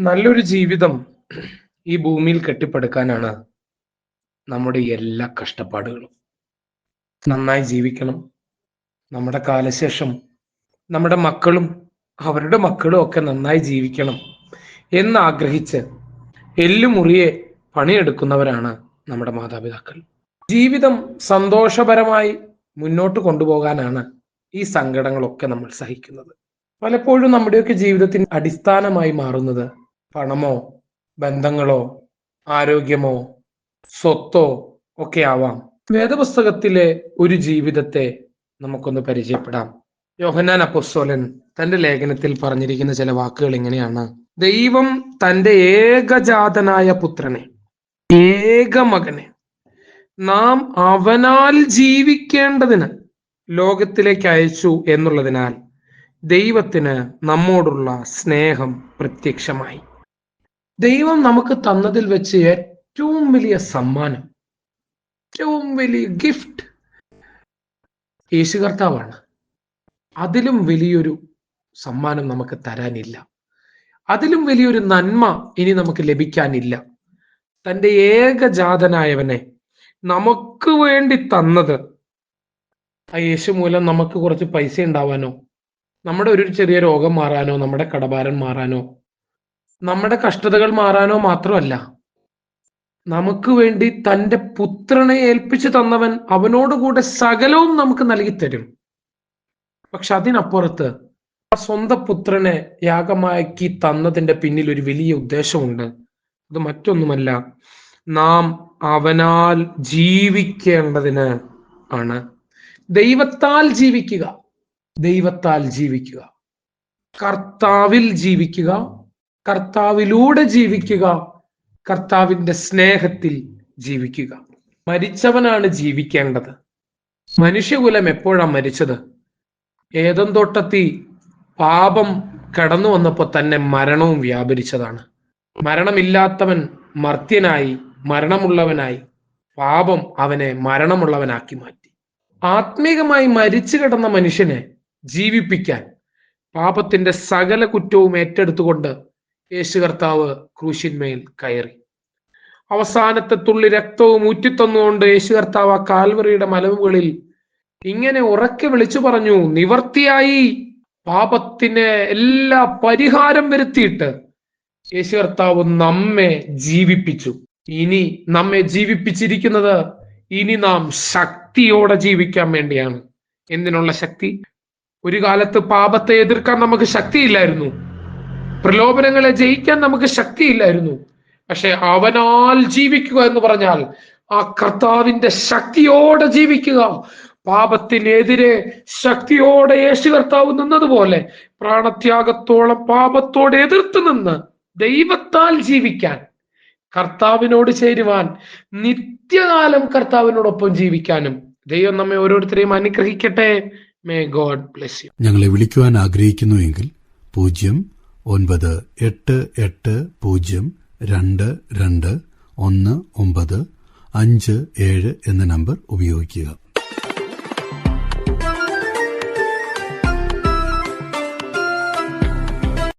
നല്ലൊരു ജീവിതം ഈ ഭൂമിയിൽ കെട്ടിപ്പടുക്കാനാണ് നമ്മുടെ എല്ലാ കഷ്ടപ്പാടുകളും. നന്നായി ജീവിക്കണം, നമ്മുടെ കാലശേഷം നമ്മുടെ മക്കളും അവരുടെ മക്കളും ഒക്കെ നന്നായി ജീവിക്കണം എന്നാഗ്രഹിച്ച് എല്ലുമുറിയെ പണിയെടുക്കുന്നവരാണ് നമ്മുടെ മാതാപിതാക്കൾ. ജീവിതം സന്തോഷപരമായി മുന്നോട്ട് കൊണ്ടുപോകാനാണ് ഈ സങ്കടങ്ങളൊക്കെ നമ്മൾ സഹിക്കുന്നത്. പലപ്പോഴും നമ്മുടെയൊക്കെ ജീവിതത്തിന് അടിസ്ഥാനമായി മാറുന്നത് പണമോ ബന്ധങ്ങളോ ആരോഗ്യമോ സ്വത്തോ ഒക്കെ ആവാം. വേദപുസ്തകത്തിലെ ഒരു ജീവിതത്തെ നമുക്കൊന്ന് പരിചയപ്പെടാം. യോഹന്നാൻ അപ്പോസ്തലൻ തന്റെ ലേഖനത്തിൽ പറഞ്ഞിരിക്കുന്ന ചില വാക്കുകൾ ഇങ്ങനെയാണ്: ദൈവം തന്റെ ഏകജാതനായ പുത്രനെ, ഏകമകനെ നാം അവനാൽ ജീവിക്കേണ്ടതിന് ലോകത്തിലേക്ക് അയച്ചു എന്നുള്ളതിനാൽ ദൈവത്തിന് നമ്മോടുള്ള സ്നേഹം പ്രത്യക്ഷമായി. ദൈവം നമുക്ക് തന്നതിൽ വെച്ച് ഏറ്റവും വലിയ സമ്മാനം, ഏറ്റവും വലിയ ഗിഫ്റ്റ് യേശു കർത്താവാണ്. അതിലും വലിയൊരു സമ്മാനം നമുക്ക് തരാനില്ല. അതിലും വലിയൊരു നന്മ ഇനി നമുക്ക് ലഭിക്കാനില്ല. തൻ്റെ ഏകജാതനായവനെ നമുക്ക് വേണ്ടി തന്നത് ആ യേശു മൂലം നമുക്ക് കുറച്ച് പൈസ ഉണ്ടാവാനോ, നമ്മുടെ ഒരു ചെറിയ രോഗം മാറാനോ, നമ്മുടെ കടഭാരം മാറാനോ, നമ്മുടെ കഷ്ടതകൾ മാറാനോ മാത്രമല്ല, നമുക്ക് വേണ്ടി തൻ്റെ പുത്രനെ ഏൽപ്പിച്ചു തന്നവൻ അവനോടുകൂടെ സകലവും നമുക്ക് നൽകി തരും. പക്ഷെ അതിനപ്പുറത്ത് സ്വന്തം പുത്രനെ യാഗമാക്കി തന്നതിന്റെ പിന്നിൽ ഒരു വലിയ ഉദ്ദേശമുണ്ട്. അത് മറ്റൊന്നുമല്ല, നാം അവനാൽ ജീവിക്കേണ്ടതിന് ആണ്. ദൈവത്താൽ ജീവിക്കുക, ദൈവത്താൽ ജീവിക്കുക, കർത്താവിൽ ജീവിക്കുക, കർത്താവിലൂടെ ജീവിക്കുക, കർത്താവിന്റെ സ്നേഹത്തിൽ ജീവിക്കുക. മരിച്ചവനാണ് ജീവിക്കേണ്ടത്. മനുഷ്യകുലം എപ്പോഴാണ് മരിച്ചത്? ഏദൻ തോട്ടത്തിൽ പാപം കടന്നു വന്നപ്പോൾ തന്നെ മരണവും വ്യാപരിച്ചതാണ്. മരണമില്ലാത്തവൻ മർത്യനായി, മരണമുള്ളവനായി. പാപം അവനെ മരണമുള്ളവനാക്കി മാറ്റി. ആത്മീകമായി മരിച്ചു കിടന്ന മനുഷ്യനെ ജീവിപ്പിക്കാൻ പാപത്തിന്റെ സകല കുറ്റവും ഏറ്റെടുത്തുകൊണ്ട് യേശു കർത്താവ് ക്രൂശിന്മേൽ കയറി. അവസാനത്തെ തുള്ളി രക്തവും ഊറ്റിത്തന്നുകൊണ്ട് യേശു കർത്താവ് ആ കാൽവറിയുടെ മലമുകളിൽ ഇങ്ങനെ ഉറക്കെ വിളിച്ചു പറഞ്ഞു: നിവർത്തിയായി. പാപത്തിന് എല്ലാ പരിഹാരം വരുത്തിയിട്ട് യേശു കർത്താവ് നമ്മെ ജീവിപ്പിച്ചു. ഇനി നമ്മെ ജീവിപ്പിച്ചിരിക്കുന്നത് ഇനി നാം ശക്തിയോടെ ജീവിക്കാൻ വേണ്ടിയാണ്. എന്തിനുള്ള ശക്തി? ഒരു കാലത്ത് പാപത്തെ എതിർക്കാൻ നമുക്ക് ശക്തിയില്ലായിരുന്നു, പ്രലോഭനങ്ങളെ ജയിക്കാൻ നമുക്ക് ശക്തിയില്ലായിരുന്നു. പക്ഷെ അവനാൽ ജീവിക്കുക എന്ന് പറഞ്ഞാൽ ആ കർത്താവിന്റെ ശക്തിയോടെ ജീവിക്കുക. പാപത്തിനെതിരെ ശക്തിയോടെ യേശു കർത്താവ് നിന്നതുപോലെ പ്രാണത്യാഗത്തോളം പാപത്തോടെ എതിർത്ത് നിന്ന് ദൈവത്താൽ ജീവിക്കാൻ, കർത്താവിനോട് ചേരുവാൻ, നിത്യകാലം കർത്താവിനോടൊപ്പം ജീവിക്കാനും ദൈവം നമ്മെ ഓരോരുത്തരെയും അനുഗ്രഹിക്കട്ടെ. May God bless you. ഞങ്ങളെ വിളിക്കുവാൻ ആഗ്രഹിക്കുന്നുവെങ്കിൽ 09880221957 എന്ന നമ്പർ ഉപയോഗിക്കുക.